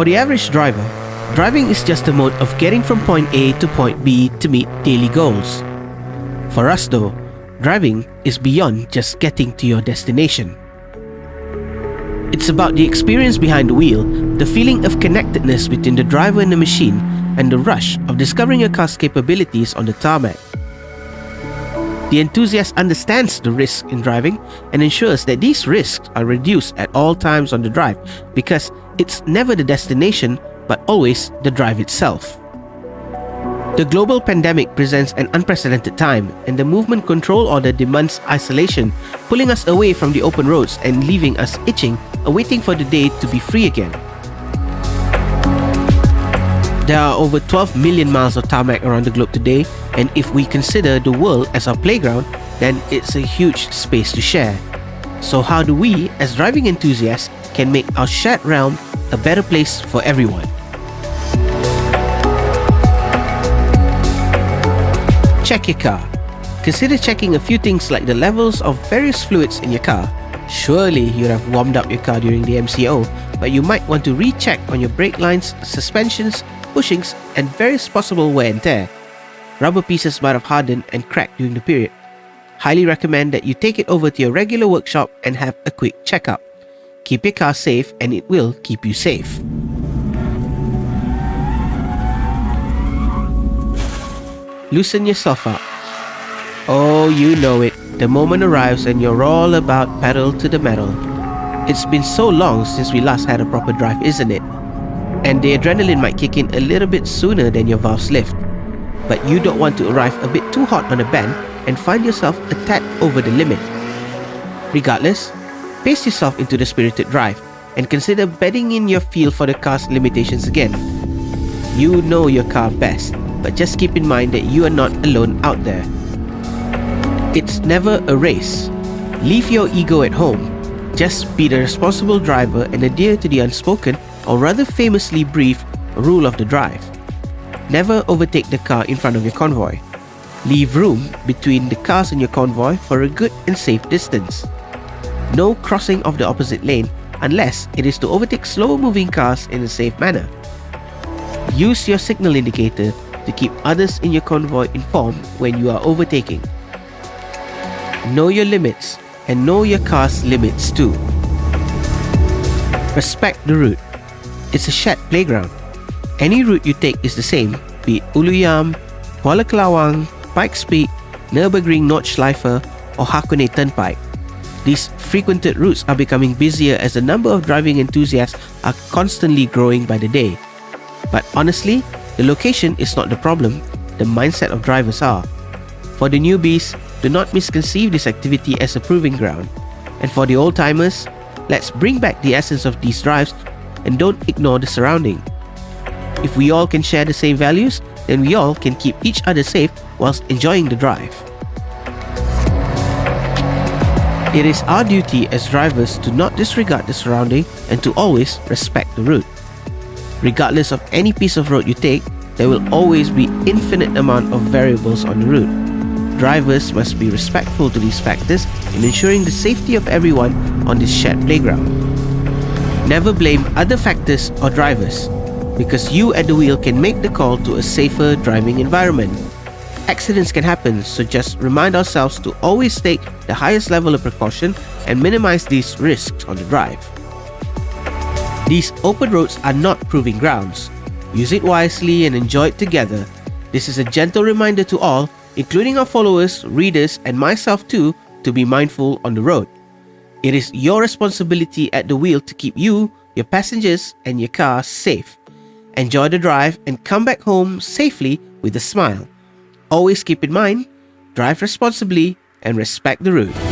For the average driver, driving is just a mode of getting from point A to point B to meet daily goals. For us though, driving is beyond just getting to your destination. It's about the experience behind the wheel, the feeling of connectedness between the driver and the machine, and the rush of discovering a car's capabilities on the tarmac. The enthusiast understands the risk in driving and ensures that these risks are reduced at all times on the drive, because it's never the destination but always the drive itself. The global pandemic presents an unprecedented time, and the movement control order demands isolation, pulling us away from the open roads and leaving us itching, awaiting for the day to be free again. There are over 12 million miles of tarmac around the globe today, and if we consider the world as our playground, then it's a huge space to share. So how do we, as driving enthusiasts, can make our shared realm a better place for everyone? Check your car. Consider checking a few things like the levels of various fluids in your car. Surely you'd have warmed up your car during the MCO, but you might want to recheck on your brake lines, suspensions, bushings, and various possible wear and tear. Rubber pieces might have hardened and cracked during the period. Highly recommend that you take it over to your regular workshop and have a quick checkup. Keep your car safe, and it will keep you safe. Loosen yourself up. Oh, you know it. The moment arrives and you're all about pedal to the metal. It's been so long since we last had a proper drive, isn't it? And the adrenaline might kick in a little bit sooner than your valves lift. But you don't want to arrive a bit too hot on a bend and find yourself a tad over the limit. Regardless, pace yourself into the spirited drive and consider bedding in your feel for the car's limitations again. You know your car best, but just keep in mind that you are not alone out there. It's never a race. Leave your ego at home. Just be the responsible driver and adhere to the unspoken, or rather famously brief, rule of the drive. Never overtake the car in front of your convoy. Leave room between the cars in your convoy for a good and safe distance. No crossing of the opposite lane unless it is to overtake slower moving cars in a safe manner. Use your signal indicator to keep others in your convoy informed when you are overtaking. Know your limits and know your car's limits too. Respect the route. It's a shared playground. Any route you take is the same, be it Uluyam, Kuala Kelawang, Pikes Peak, Nürburgring Nordschleife, or Hakone Turnpike. These frequented routes are becoming busier as the number of driving enthusiasts are constantly growing by the day. But honestly, the location is not the problem, the mindset of drivers are. For the newbies, do not misconceive this activity as a proving ground. And for the old-timers, let's bring back the essence of these drives and don't ignore the surrounding. If we all can share the same values, then we all can keep each other safe whilst enjoying the drive. It is our duty as drivers to not disregard the surrounding and to always respect the route. Regardless of any piece of road you take, there will always be infinite amount of variables on the route. Drivers must be respectful to these factors in ensuring the safety of everyone on this shared playground. Never blame other factors or drivers, because you at the wheel can make the call to a safer driving environment. Accidents can happen, so just remind ourselves to always take the highest level of precaution and minimize these risks on the drive. These open roads are not proving grounds. Use it wisely and enjoy it together. This is a gentle reminder to all, including our followers, readers, and myself too, to be mindful on the road. It is your responsibility at the wheel to keep you, your passengers, and your car safe. Enjoy the drive and come back home safely with a smile. Always keep in mind, drive responsibly and respect the route.